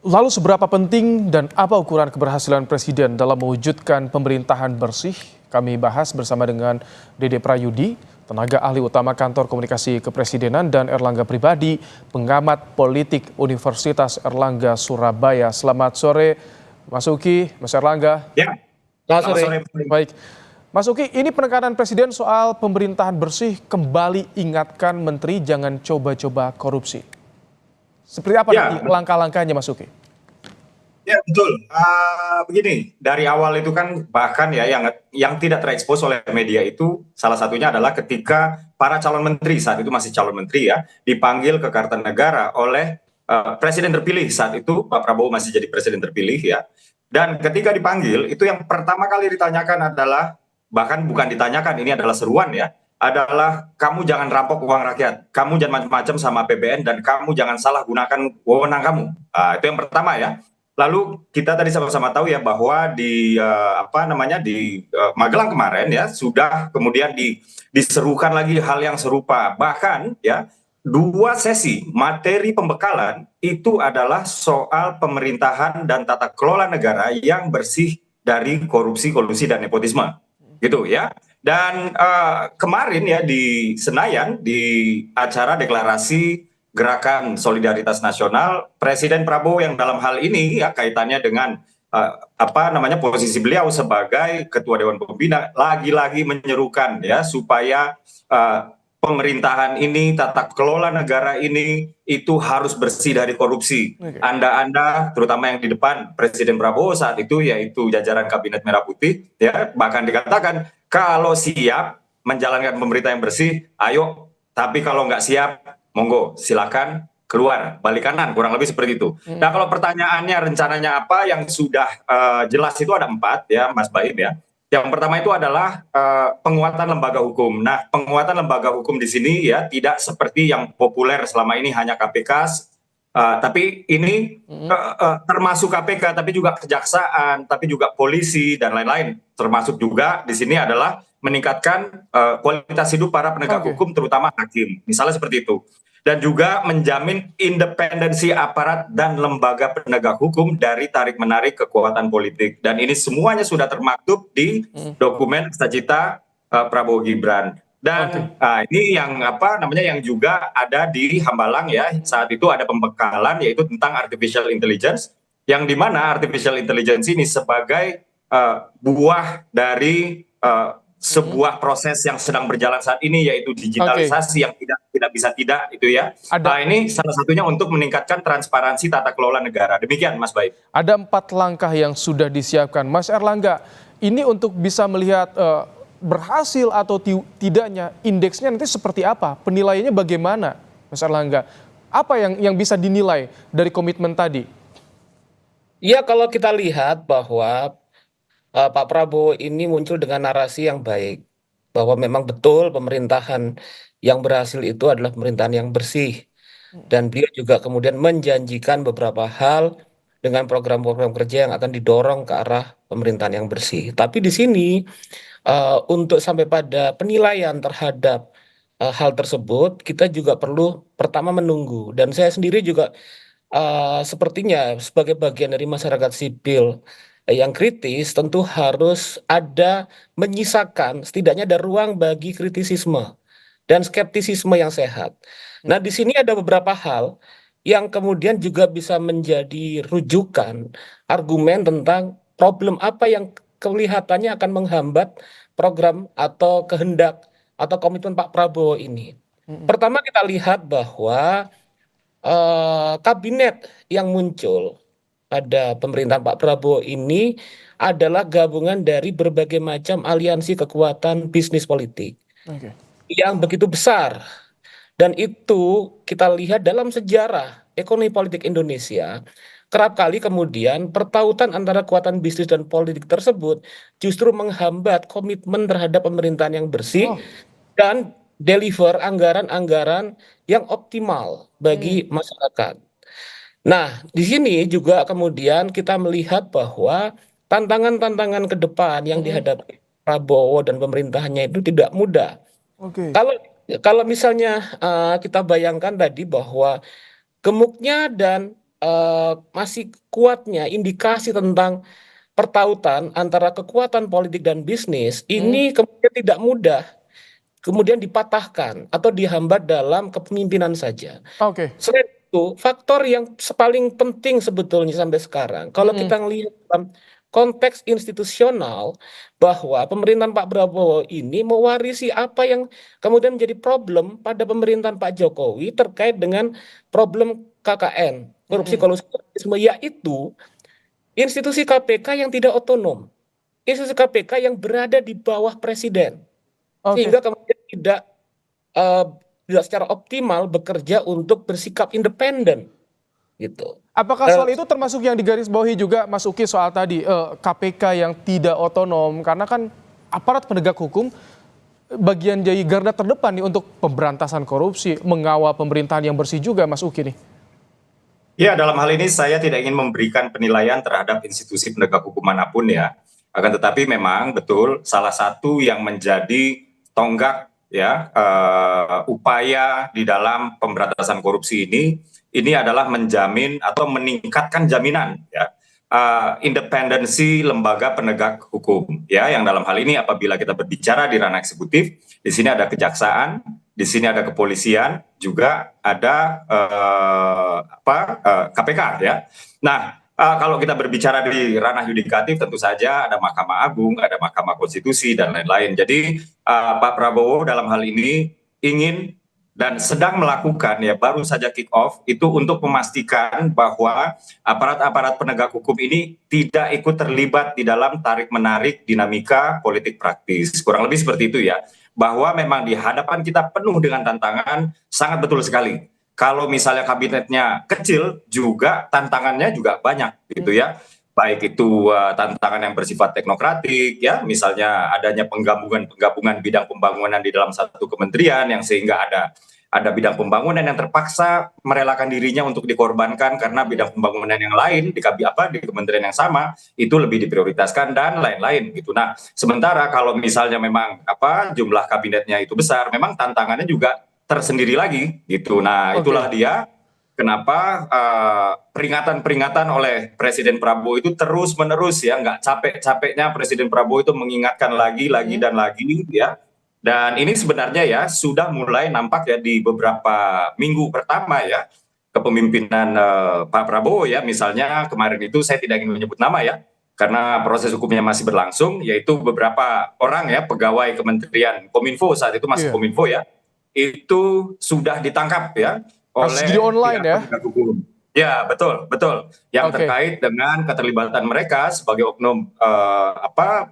Lalu seberapa penting dan apa ukuran keberhasilan Presiden dalam mewujudkan pemerintahan bersih? Kami bahas bersama dengan Dede Prayudi, tenaga ahli utama Kantor Komunikasi Kepresidenan, dan Erlangga Pribadi, pengamat politik Universitas Erlangga Surabaya. Selamat sore Mas Uki, Mas Erlangga. Ya, Selamat selamat sore. sore. Baik, Mas Uki, ini penekanan Presiden soal pemerintahan bersih kembali ingatkan Menteri jangan coba-coba korupsi. Seperti apa nanti Ya, langkah-langkahnya Mas Uki? ya betul. Begini, dari awal itu kan bahkan ya yang tidak terekspos oleh media itu salah satunya adalah ketika para calon menteri saat itu masih calon menteri ya dipanggil ke Kartanegara oleh presiden terpilih saat itu Pak Prabowo masih jadi presiden terpilih ya. Dan ketika dipanggil itu yang pertama kali ditanyakan adalah bahkan bukan ditanyakan ini adalah seruan ya adalah kamu jangan rampok uang rakyat, kamu jangan macam-macam sama APBN dan kamu jangan salah gunakan wewenang kamu. Itu yang pertama ya. Lalu kita tadi sama-sama tahu ya bahwa di Magelang kemarin ya sudah kemudian diserukan lagi hal yang serupa. Bahkan ya dua sesi materi pembekalan itu adalah soal pemerintahan dan tata kelola negara yang bersih dari korupsi, kolusi dan nepotisme. Gitu ya. Dan kemarin ya di Senayan di acara deklarasi Gerakan Solidaritas Nasional, Presiden Prabowo yang dalam hal ini ya kaitannya dengan posisi beliau sebagai Ketua Dewan Pembina lagi-lagi menyerukan ya supaya pemerintahan ini, tata kelola negara ini itu harus bersih dari korupsi. Oke. Anda, terutama yang di depan Presiden Prabowo saat itu yaitu jajaran Kabinet Merah Putih, ya bahkan dikatakan kalau siap menjalankan pemerintahan yang bersih, ayo. Tapi kalau nggak siap, monggo silakan keluar balik kanan, kurang lebih seperti itu. Nah kalau pertanyaannya rencananya apa yang sudah jelas itu ada 4 ya Mas Baim ya. Yang pertama itu adalah penguatan lembaga hukum. Nah, penguatan lembaga hukum di sini ya tidak seperti yang populer selama ini hanya KPK, tapi ini termasuk KPK, tapi juga kejaksaan, tapi juga polisi dan lain-lain. Termasuk juga di sini adalah meningkatkan kualitas hidup para penegak Oke. hukum, terutama hakim. Misalnya seperti itu. Dan juga menjamin independensi aparat dan lembaga penegak hukum dari tarik-menarik kekuatan politik. Dan ini semuanya sudah termaktub di dokumen cita-cita Prabowo Gibran. Dan ini yang juga ada di Hambalang ya. Saat itu ada pembekalan yaitu tentang artificial intelligence, yang dimana artificial intelligence ini sebagai buah dari sebuah proses yang sedang berjalan saat ini yaitu digitalisasi yang tidak bisa tidak itu ya. Ada Ini salah satunya untuk meningkatkan transparansi tata kelola negara. Demikian Mas Baik. ada 4 langkah yang sudah disiapkan. Mas Erlangga, ini untuk bisa melihat berhasil atau tidaknya indeksnya nanti seperti apa? Penilaiannya bagaimana, Mas Erlangga? Apa yang bisa dinilai dari komitmen tadi? Ya, kalau kita lihat bahwa Pak Prabowo ini muncul dengan narasi yang baik, bahwa memang betul pemerintahan yang berhasil itu adalah pemerintahan yang bersih. Dan beliau juga kemudian menjanjikan beberapa hal dengan program-program kerja yang akan didorong ke arah pemerintahan yang bersih. Tapi di sini untuk sampai pada penilaian terhadap hal tersebut, kita juga perlu pertama menunggu. Dan saya sendiri juga sepertinya sebagai bagian dari masyarakat sipil yang kritis tentu harus ada menyisakan setidaknya ada ruang bagi kritisisme dan skeptisisme yang sehat. Nah, di sini ada beberapa hal yang kemudian juga bisa menjadi rujukan argumen tentang problem apa yang kelihatannya akan menghambat program atau kehendak atau komitmen Pak Prabowo ini. Pertama kita lihat bahwa kabinet yang muncul pada pemerintahan Pak Prabowo ini adalah gabungan dari berbagai macam aliansi kekuatan bisnis politik Oke. yang begitu besar. Dan itu kita lihat dalam sejarah ekonomi politik Indonesia, kerap kali kemudian pertautan antara kekuatan bisnis dan politik tersebut justru menghambat komitmen terhadap pemerintahan yang bersih Oh, dan deliver anggaran-anggaran yang optimal bagi masyarakat. Nah, di sini juga kemudian kita melihat bahwa tantangan-tantangan ke depan yang dihadapi Prabowo dan pemerintahannya itu tidak mudah. oke. Kalau kalau misalnya kita bayangkan tadi bahwa gemuknya dan masih kuatnya indikasi tentang pertautan antara kekuatan politik dan bisnis ini kemudian tidak mudah kemudian dipatahkan atau dihambat dalam kepemimpinan saja. Oke. Selain itu, faktor yang paling penting sebetulnya sampai sekarang, kalau kita melihat dalam konteks institusional, bahwa pemerintahan Pak Prabowo ini mewarisi apa yang kemudian menjadi problem pada pemerintahan Pak Jokowi terkait dengan problem KKN, korupsi kolusivisme, yaitu institusi KPK yang tidak otonom, institusi KPK yang berada di bawah presiden, Oke. sehingga kemudian eh, tidak secara optimal bekerja untuk bersikap independen gitu. Apakah Eh, soal itu termasuk yang digarisbawahi juga Mas Uki soal tadi KPK yang tidak otonom karena kan aparat penegak hukum bagian jadi garda terdepan nih untuk pemberantasan korupsi, mengawal pemerintahan yang bersih juga Mas Uki nih. Ya, dalam hal ini saya tidak ingin memberikan penilaian terhadap institusi penegak hukum manapun ya. Akan tetapi memang betul salah satu yang menjadi tonggak ya upaya di dalam pemberantasan korupsi ini adalah menjamin atau meningkatkan jaminan ya independensi lembaga penegak hukum ya, yang dalam hal ini apabila kita berbicara di ranah eksekutif, di sini ada kejaksaan, di sini ada kepolisian, juga ada KPK ya. Nah, kalau kita berbicara di ranah yudikatif tentu saja ada Mahkamah Agung, ada Mahkamah Konstitusi dan lain-lain. Jadi Pak Prabowo dalam hal ini ingin dan sedang melakukan ya, baru saja kick off itu untuk memastikan bahwa aparat-aparat penegak hukum ini tidak ikut terlibat di dalam tarik-menarik dinamika politik praktis. Kurang lebih seperti itu ya, bahwa memang di hadapan kita penuh dengan tantangan, sangat betul sekali. Kalau misalnya kabinetnya kecil juga tantangannya juga banyak gitu ya. Baik itu tantangan yang bersifat teknokratik ya, misalnya adanya penggabungan bidang pembangunan di dalam satu kementerian yang sehingga ada bidang pembangunan yang terpaksa merelakan dirinya untuk dikorbankan karena bidang pembangunan yang lain di kementerian yang sama itu lebih diprioritaskan dan lain-lain gitu. Nah, sementara kalau misalnya memang jumlah kabinetnya itu besar, memang tantangannya juga tersendiri lagi gitu. Nah, itulah dia kenapa peringatan-peringatan oleh Presiden Prabowo itu terus-menerus ya, nggak capek-capeknya Presiden Prabowo itu mengingatkan lagi dan lagi ya. Dan ini sebenarnya ya sudah mulai nampak ya di beberapa minggu pertama ya kepemimpinan Pak Prabowo ya. Misalnya kemarin itu saya tidak ingin menyebut nama ya, karena proses hukumnya masih berlangsung, yaitu beberapa orang ya pegawai Kementerian Kominfo saat itu masih Kominfo ya, itu sudah ditangkap ya Kasus judi oleh online pihak ya. penegak hukum. Ya, betul, betul. Yang terkait dengan keterlibatan mereka sebagai oknum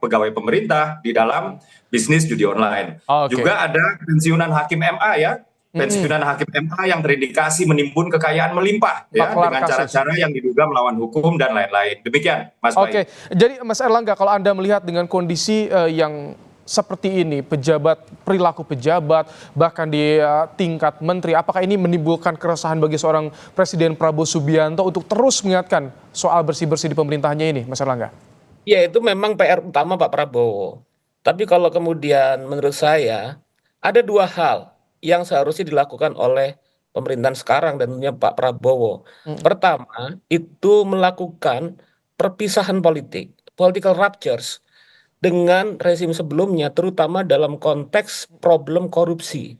pegawai pemerintah di dalam bisnis judi online. Juga ada pensiunan hakim MA ya. Pensiunan hakim MA yang terindikasi menimbun kekayaan melimpah ya, dengan cara-cara yang diduga melawan hukum dan lain-lain. Demikian, Mas Bayu. Jadi Mas Erlangga, kalau Anda melihat dengan kondisi yang seperti ini, perilaku pejabat, bahkan di tingkat menteri, apakah ini menimbulkan keresahan bagi seorang Presiden Prabowo Subianto untuk terus mengingatkan soal bersih-bersih di pemerintahannya ini, Mas Erlangga? Ya, itu memang PR utama Pak Prabowo. Tapi kalau kemudian menurut saya, ada dua hal yang seharusnya dilakukan oleh pemerintahan sekarang dan tentunya Pak Prabowo. Pertama, itu melakukan perpisahan politik, political ruptures, dengan rezim sebelumnya, terutama dalam konteks problem korupsi,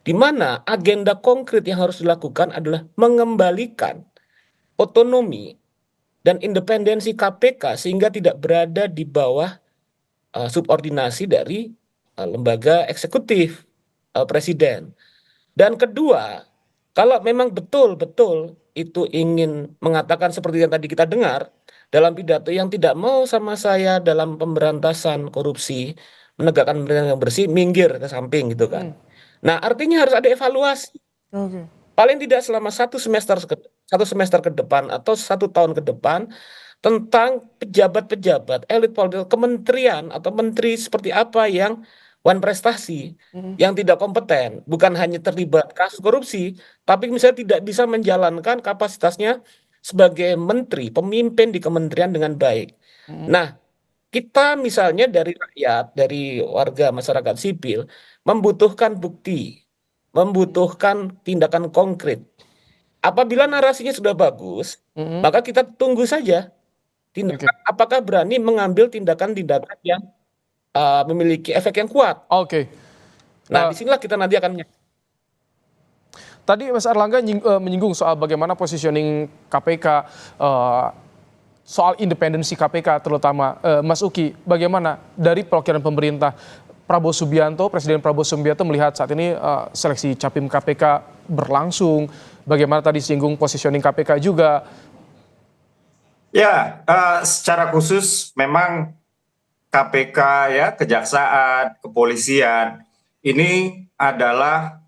di mana agenda konkret yang harus dilakukan adalah mengembalikan otonomi dan independensi KPK sehingga tidak berada di bawah subordinasi dari lembaga eksekutif presiden. Dan kedua, kalau memang betul-betul itu ingin mengatakan seperti yang tadi kita dengar dalam pidato, yang tidak mau sama saya dalam pemberantasan korupsi, menegakkan pemerintahan yang bersih, minggir ke samping gitu kan. Nah, artinya harus ada evaluasi. Paling tidak selama satu semester ke depan atau 1 tahun ke depan, tentang pejabat-pejabat elit politik kementerian atau menteri seperti apa yang wan prestasi, yang tidak kompeten, bukan hanya terlibat kasus korupsi, tapi misalnya tidak bisa menjalankan kapasitasnya sebagai menteri, pemimpin di kementerian dengan baik. Nah, kita misalnya dari rakyat, dari warga masyarakat sipil, membutuhkan bukti, membutuhkan tindakan konkret. apabila narasinya sudah bagus, maka kita tunggu saja Oke. tindakan apakah berani mengambil tindakan-tindakan yang memiliki efek yang kuat. Oke. Nah, Eh, disinilah kita nanti akan Tadi Mas Erlangga menyinggung soal bagaimana positioning KPK, eh, soal independensi KPK terutama. Mas Uki, bagaimana dari perwakilan pemerintah Prabowo Subianto, Presiden Prabowo Subianto melihat saat ini seleksi capim KPK berlangsung, bagaimana tadi singgung positioning KPK juga. Ya, secara khusus memang KPK ya, Kejaksaan, Kepolisian ini adalah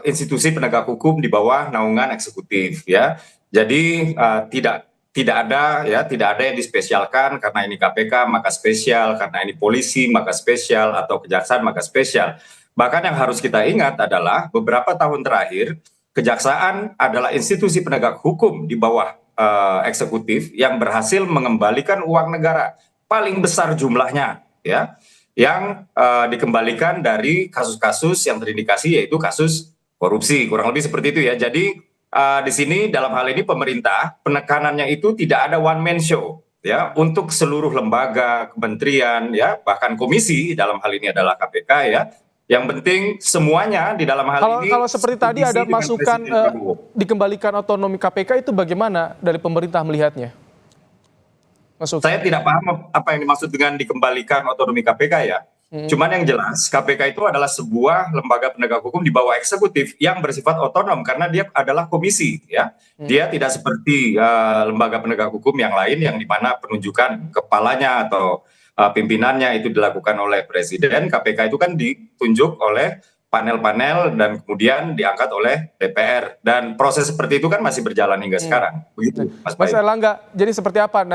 institusi penegak hukum di bawah naungan eksekutif ya. Jadi tidak ada ya, tidak ada yang dispesialkan karena ini KPK maka spesial, karena ini polisi maka spesial, atau kejaksaan maka spesial. Bahkan yang harus kita ingat adalah beberapa tahun terakhir kejaksaan adalah institusi penegak hukum di bawah eksekutif yang berhasil mengembalikan uang negara paling besar jumlahnya ya, yang dikembalikan dari kasus-kasus yang terindikasi yaitu kasus korupsi, kurang lebih seperti itu ya. Jadi di sini dalam hal ini pemerintah penekanannya itu tidak ada one man show ya, untuk seluruh lembaga, kementerian ya, bahkan komisi dalam hal ini adalah KPK ya. Yang penting semuanya di dalam hal Kalau ini kalau seperti tadi ada sevisi dengan masukan Presiden Prabowo. dikembalikan otonomi KPK itu bagaimana dari pemerintah melihatnya, Mas Uki? Saya tidak paham apa yang dimaksud dengan dikembalikan otonomi KPK ya. Cuman yang jelas KPK itu adalah sebuah lembaga penegak hukum di bawah eksekutif yang bersifat otonom karena dia adalah komisi ya. Dia tidak seperti lembaga penegak hukum yang lain yang dimana penunjukan kepalanya atau pimpinannya itu dilakukan oleh presiden. KPK itu kan ditunjuk oleh panel-panel dan kemudian diangkat oleh DPR, dan proses seperti itu kan masih berjalan hingga sekarang. Begitu, Mas Mas Bayu. Erlangga, jadi seperti apa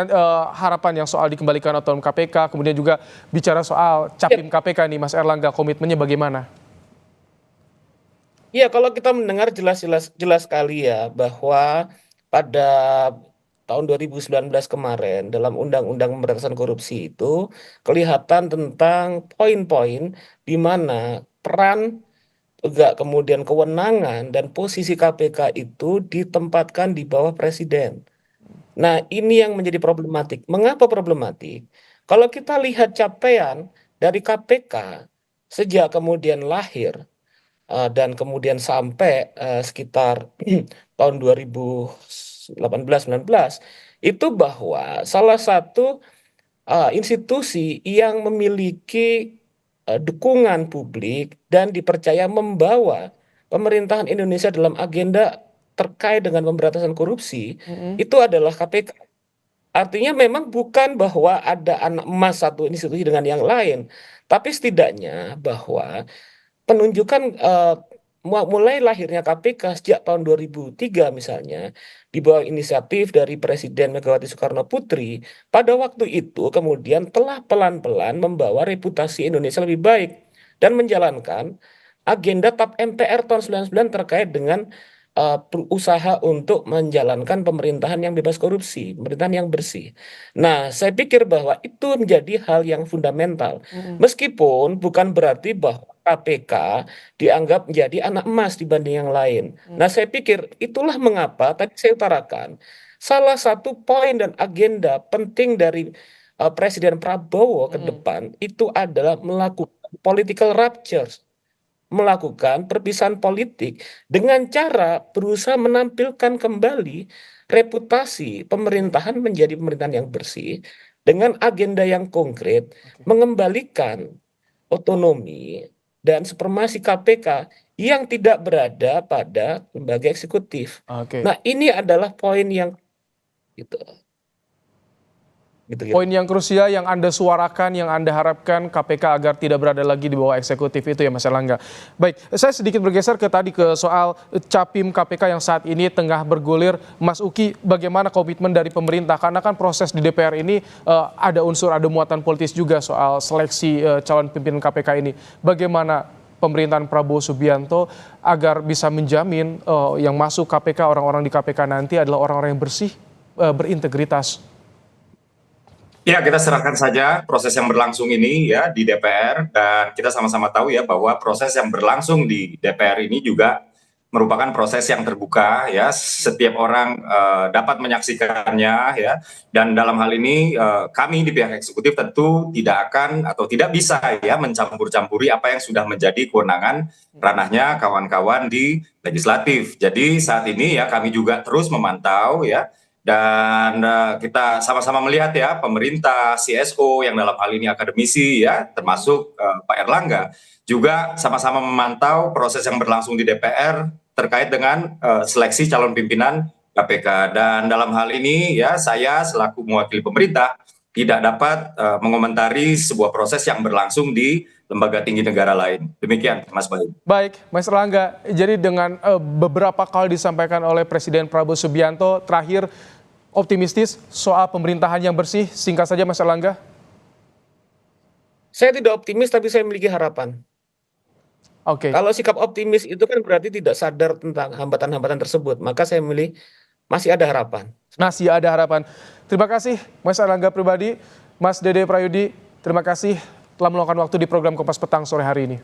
harapan yang soal dikembalikan otonom KPK, kemudian juga bicara soal capim KPK nih, Mas Erlangga, komitmennya bagaimana? Iya, kalau kita mendengar jelas sekali ya bahwa pada tahun 2019 kemarin dalam Undang-Undang Pemberantasan Korupsi itu kelihatan tentang poin-poin di mana peran juga kemudian kewenangan dan posisi KPK itu ditempatkan di bawah presiden. Nah, ini yang menjadi problematik. Mengapa problematik? Kalau kita lihat capaian dari KPK sejak kemudian lahir dan kemudian sampai sekitar tahun 2018-19 itu bahwa salah satu institusi yang memiliki dukungan publik dan dipercaya membawa pemerintahan Indonesia dalam agenda terkait dengan pemberantasan korupsi itu adalah KPK. Artinya memang bukan bahwa ada anak emas satu institusi dengan yang lain, tapi setidaknya bahwa penunjukan mulai lahirnya KPK sejak tahun 2003 misalnya di bawah inisiatif dari Presiden Megawati Soekarno Putri, pada waktu itu kemudian telah pelan-pelan membawa reputasi Indonesia lebih baik dan menjalankan agenda TAP MPR tahun 99 terkait dengan berusaha untuk menjalankan pemerintahan yang bebas korupsi, pemerintahan yang bersih. Nah, saya pikir bahwa itu menjadi hal yang fundamental. Meskipun bukan berarti bahwa KPK dianggap menjadi anak emas dibanding yang lain. Nah, saya pikir itulah mengapa tadi saya utarakan salah satu poin dan agenda penting dari Presiden Prabowo ke depan itu adalah melakukan political rupture, melakukan perpisahan politik dengan cara berusaha menampilkan kembali reputasi pemerintahan menjadi pemerintahan yang bersih dengan agenda yang konkret, mengembalikan otonomi dan supremasi KPK yang tidak berada pada lembaga eksekutif. Oke. Nah, ini adalah poin yang gitu. Gitu. Poin yang krusial yang Anda suarakan, yang Anda harapkan KPK agar tidak berada lagi di bawah eksekutif itu ya, Mas Erlangga. Baik, saya sedikit bergeser tadi ke soal capim KPK yang saat ini tengah bergulir. Mas Uki, bagaimana komitmen dari pemerintah? Karena kan proses di DPR ini ada ada muatan politis juga soal seleksi calon pimpinan KPK ini. Bagaimana pemerintahan Prabowo Subianto agar bisa menjamin yang masuk KPK, orang-orang di KPK nanti adalah orang-orang yang bersih, berintegritas? Ya, kita serahkan saja proses yang berlangsung ini ya di DPR, dan kita sama-sama tahu ya bahwa proses yang berlangsung di DPR ini juga merupakan proses yang terbuka ya, setiap orang dapat menyaksikannya ya, dan dalam hal ini kami di pihak eksekutif tentu tidak akan atau tidak bisa ya mencampur-campuri apa yang sudah menjadi kewenangan ranahnya kawan-kawan di legislatif. Jadi saat ini ya kami juga terus memantau ya, dan kita sama-sama melihat ya, pemerintah, CSO yang dalam hal ini akademisi ya, termasuk Pak Erlangga juga sama-sama memantau proses yang berlangsung di DPR terkait dengan seleksi calon pimpinan KPK. Dan dalam hal ini ya, saya selaku mewakili pemerintah tidak dapat mengomentari sebuah proses yang berlangsung di lembaga tinggi negara lain. Demikian, Mas Bayu. Baik, Mas Erlangga, jadi dengan beberapa kali disampaikan oleh Presiden Prabowo Subianto, terakhir optimistis soal pemerintahan yang bersih, singkat saja Mas Erlangga. Saya tidak optimis, tapi saya memiliki harapan. Oke. Kalau sikap optimis itu kan berarti tidak sadar tentang hambatan-hambatan tersebut, maka saya memilih masih ada harapan. Masih ada harapan. Terima kasih Mas Erlangga pribadi, Mas Dede Prayudi, terima kasih telah meluangkan waktu di program Kompas Petang sore hari ini.